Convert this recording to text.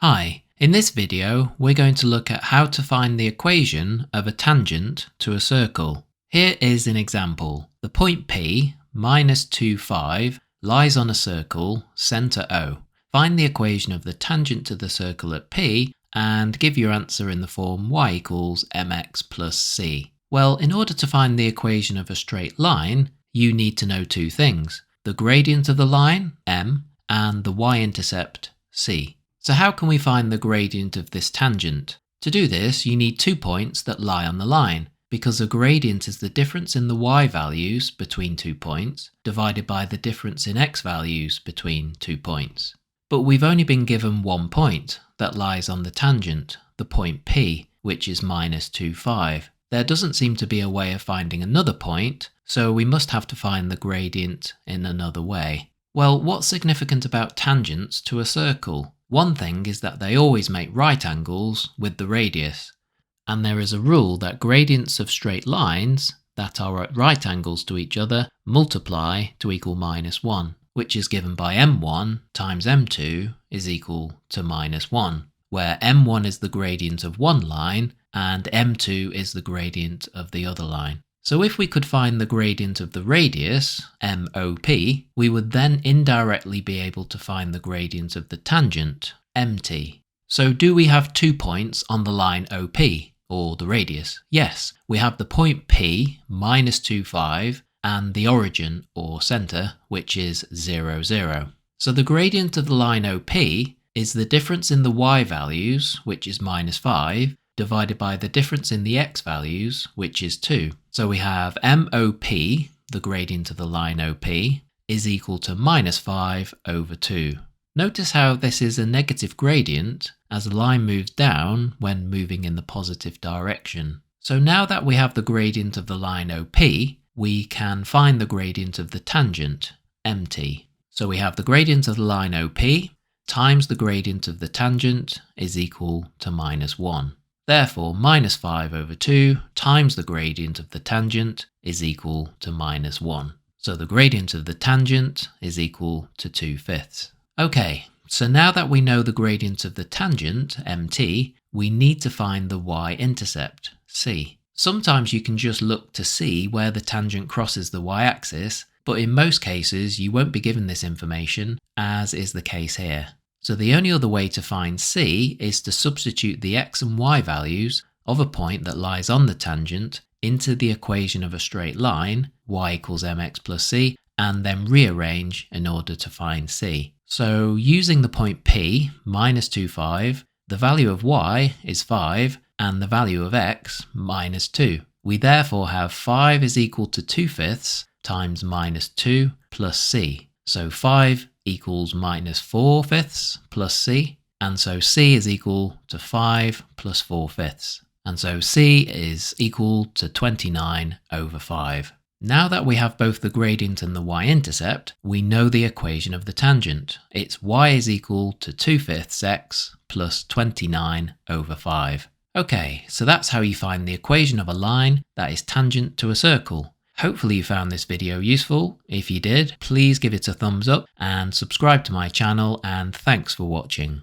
Hi, in this video we're going to look at how to find the equation of a tangent to a circle. Here is an example. The point P, minus 2, 5, lies on a circle, centre O. Find the equation of the tangent to the circle at P and give your answer in the form y equals mx plus c. Well, in order to find the equation of a straight line, you need to know two things: the gradient of the line, m, and the y-intercept, c. So how can we find the gradient of this tangent? To do this, you need 2 points that lie on the line, because a gradient is the difference in the y values between 2 points divided by the difference in x values between 2 points. But we've only been given 1 point that lies on the tangent, the point P, which is minus 2, 5. There doesn't seem to be a way of finding another point, so we must have to find the gradient in another way. Well, what's significant about tangents to a circle? One thing is that they always make right angles with the radius, and there is a rule that gradients of straight lines that are at right angles to each other multiply to equal minus 1, which is given by m1 times m2 is equal to minus 1, where m1 is the gradient of one line and m2 is the gradient of the other line. So if we could find the gradient of the radius, MOP, we would then indirectly be able to find the gradient of the tangent, MT. So do we have 2 points on the line OP, or the radius? Yes, we have the point P, minus 2, 5, and the origin, or centre, which is 0, 0. So the gradient of the line OP is the difference in the y values, which is minus 5, divided by the difference in the x values, which is 2. So we have MOP, the gradient of the line OP, is equal to minus 5 over 2. Notice how this is a negative gradient as the line moves down when moving in the positive direction. So now that we have the gradient of the line OP, we can find the gradient of the tangent, MT. So we have the gradient of the line OP times the gradient of the tangent is equal to minus 1. Therefore, minus 5 over 2 times the gradient of the tangent is equal to minus 1. So the gradient of the tangent is equal to 2/5. Okay, so now that we know the gradient of the tangent, MT, we need to find the y-intercept, c. Sometimes you can just look to see where the tangent crosses the y-axis, but in most cases you won't be given this information, as is the case here. So the only other way to find c is to substitute the x and y values of a point that lies on the tangent into the equation of a straight line, y equals mx plus c, and then rearrange in order to find c. So using the point P, minus 2, 5, the value of y is 5 and the value of x, minus 2. We therefore have 5 is equal to 2/5 times minus 2 plus c. So 5 equals minus 4/5 plus c, and so c is equal to 5 plus 4/5. And so c is equal to 29 over 5. Now that we have both the gradient and the y-intercept, we know the equation of the tangent. It's y is equal to 2/5 x plus 29 over 5. Okay, so that's how you find the equation of a line that is tangent to a circle. Hopefully you found this video useful. If you did, please give it a thumbs up and subscribe to my channel, and thanks for watching.